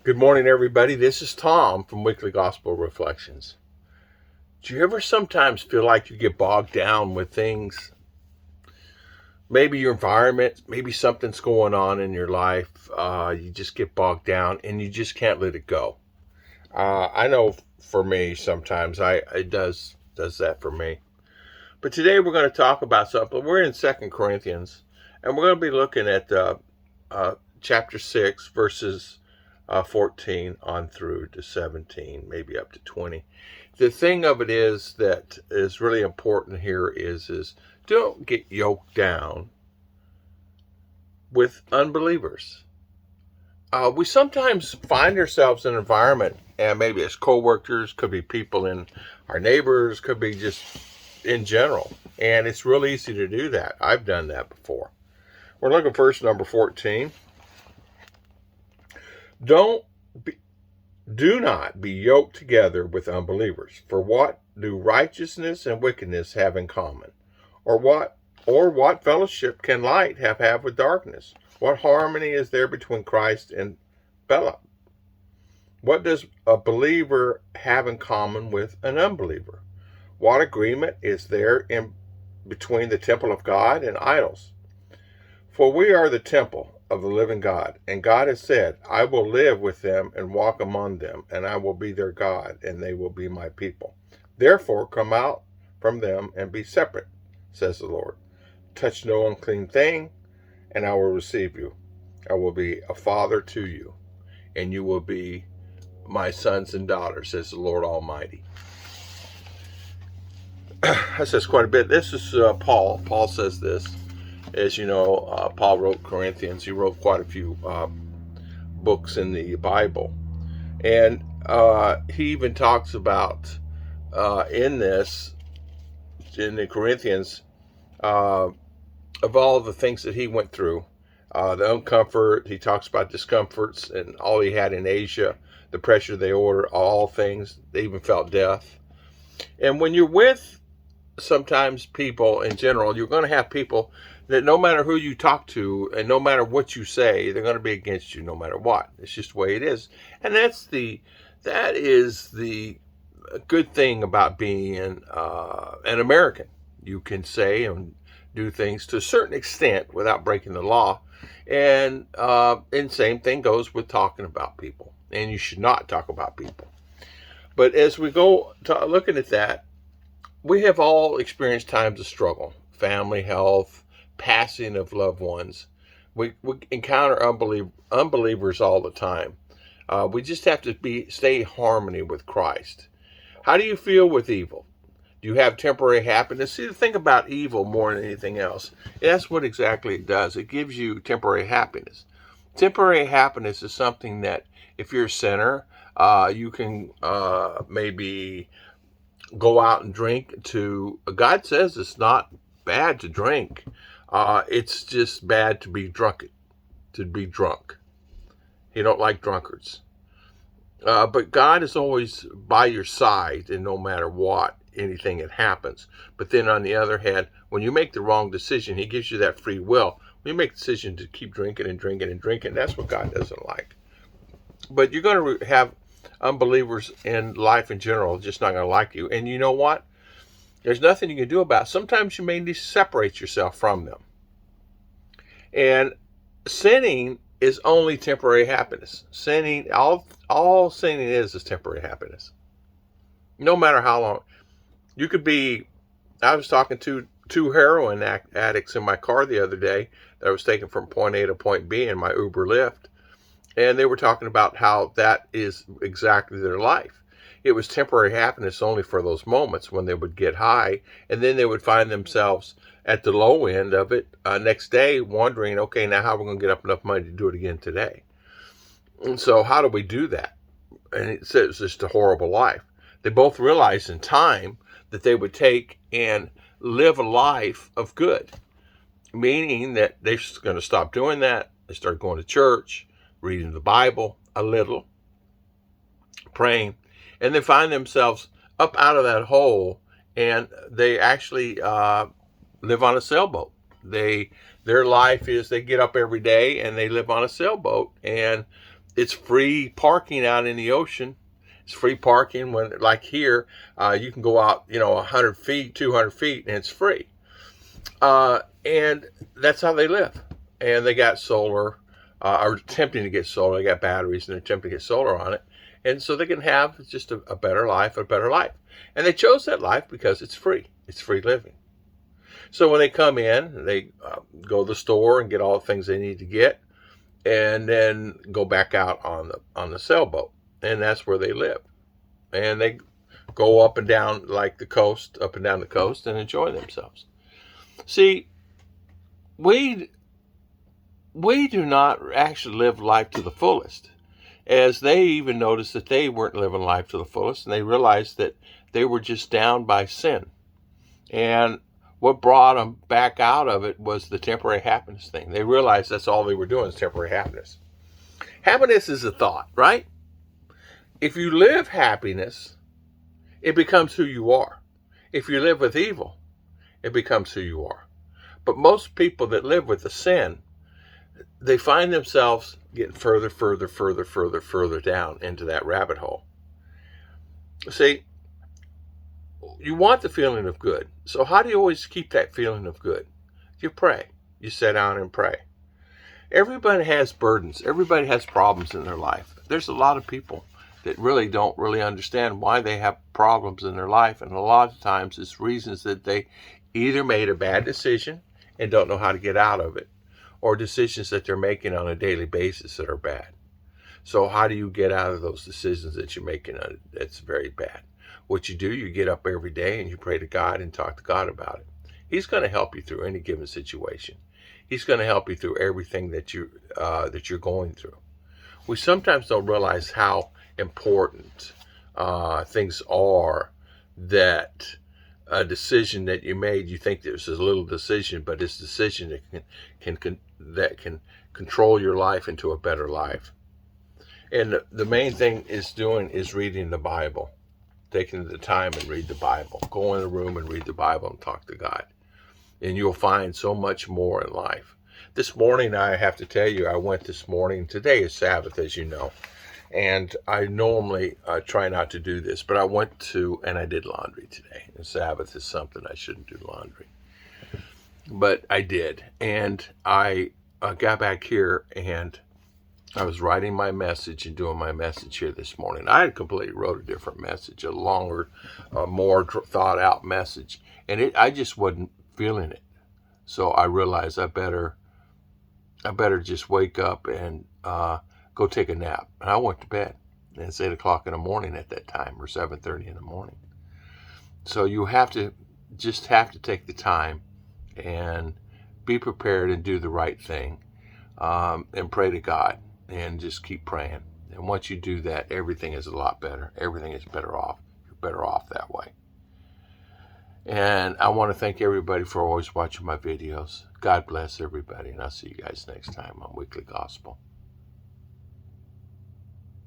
Good morning, everybody. This is Tom from Weekly Gospel Reflections. Do you ever sometimes feel like you get bogged down with things? Maybe your environment, maybe something's going on in your life. You just get bogged down and you just can't let it go. I know for me, sometimes it does that for me. But today we're going to talk about something. We're in 2 Corinthians, and we're going to be looking at chapter 6, verses 14 on through to 17, maybe up to 20. The thing of it is that is really important here is don't get yoked down with unbelievers. We sometimes find ourselves in an environment, and maybe it's coworkers, could be people in our neighbors, could be just in general. And it's real easy to do that. I've done that before. We're looking first, number 14. Don't be, do not be yoked together with unbelievers. For what do righteousness and wickedness have in common? Or what fellowship can light have with darkness? What harmony is there between Christ and Belial? What does a believer have in common with an unbeliever? What agreement is there in between the temple of God and idols? For we are the temple of the living God, and God has said, I will live with them and walk among them, and I will be their God, and they will be my people. Therefore come out from them and be separate, says the Lord. Touch no unclean thing, and I will receive you. I will be a father to you, and you will be my sons and daughters, says the Lord Almighty. That says quite a bit. This is Paul. Paul says this. As you know, Paul wrote Corinthians. He wrote quite a few books in the Bible. And he even talks about in the Corinthians, of all the things that he went through, the uncomfort. He talks about discomforts and all he had in Asia, the pressure they ordered, all things. They even felt death. And when you're with sometimes people in general, you're going to have people that no matter who you talk to and no matter what you say, they're going to be against you no matter what. It's just the way it is. And that is the good thing about being an American. You can say and do things to a certain extent without breaking the law. And same thing goes with talking about people. And you should not talk about people. But as we go to looking at that, we have all experienced times of struggle, family, health, passing of loved ones. We encounter unbelievers all the time. We just have to stay in harmony with Christ. How do you feel with evil? Do you have temporary happiness? See, the thing about evil more than anything else, that's what exactly it does. It gives you temporary happiness. Temporary happiness is something that if you're a sinner, you can maybe go out and drink God says it's not bad to drink. It's just bad to be drunk. He don't like drunkards. But God is always by your side, and no matter what, anything that happens. But then on the other hand, when you make the wrong decision, he gives you that free will. When you make the decision to keep drinking and drinking and drinking, that's what God doesn't like. But you're going to have unbelievers in life in general just not going to like you. And you know what? There's nothing you can do about it. Sometimes you may need to separate yourself from them. And sinning is only temporary happiness. Sinning, all sinning is temporary happiness. No matter how long. You could be, I was talking to two heroin addicts in my car the other day that I was taking from point A to point B in my Uber Lyft. And they were talking about how that is exactly their life. It was temporary happiness only for those moments when they would get high, and then they would find themselves at the low end of it next day wondering, okay, now how are we going to get up enough money to do it again today? And so how do we do that? And it says it's just a horrible life. They both realized in time that they would take and live a life of good, meaning that they're going to stop doing that. They start going to church, reading the Bible a little, praying, and they find themselves up out of that hole, and they actually live on a sailboat. Their life is they get up every day and they live on a sailboat, and It's free parking out in the ocean. It's free parking when, like here, you can go out, 100 feet, 200 feet, and it's free. And that's how they live. And they got solar, are attempting to get solar. They got batteries, and they're attempting to get solar on it. And so they can have just a better life, a better life. And they chose that life because it's free. It's free living. So when they come in, they go to the store and get all the things they need to get, and then go back out on the sailboat. And that's where they live. And they go up and down like the coast, up and down the coast, and enjoy themselves. See, we do not actually live life to the fullest, as they even noticed that they weren't living life to the fullest, and they realized that they were just down by sin. And what brought them back out of it was the temporary happiness thing. They realized that's all they were doing is temporary happiness. Happiness is a thought, right? If you live happiness, it becomes who you are. If you live with evil, it becomes who you are. But most people that live with the sin, they find themselves getting further down into that rabbit hole. See, you want the feeling of good. So how do you always keep that feeling of good? You pray. You sit down and pray. Everybody has burdens. Everybody has problems in their life. There's a lot of people that really don't understand why they have problems in their life. And a lot of times it's reasons that they either made a bad decision and don't know how to get out of it, or decisions that they're making on a daily basis that are bad. So how do you get out of those decisions that you're making that's very bad? What you do, you get up every day and you pray to God and talk to God about it. He's going to help you through any given situation. He's going to help you through everything that you're going through. We sometimes don't realize how important things are, that a decision that you made, you think this is a little decision, but it's a decision that can control your life into a better life. And the main thing is reading the Bible, taking the time and read the Bible. Go in a room and read the Bible and talk to God. And you'll find so much more in life. This morning, I have to tell you, I went this morning. Today is Sabbath, as you know. And I normally try not to do this, but I went to, and I did laundry today. And Sabbath is something I shouldn't do laundry. But I did. And I got back here and I was writing my message and doing my message here this morning. I had completely wrote a different message, a longer, more thought out message. And I just wasn't feeling it. So I realized I better just wake up and go take a nap. And I went to bed. And it's 8 o'clock in the morning at that time, or 7:30 in the morning. So you have to take the time and be prepared and do the right thing, and pray to God and just keep praying. And once you do that, everything is a lot better. Everything is better off. You're better off that way. And I want to thank everybody for always watching my videos. God bless everybody, and I'll see you guys next time on Weekly Gospel.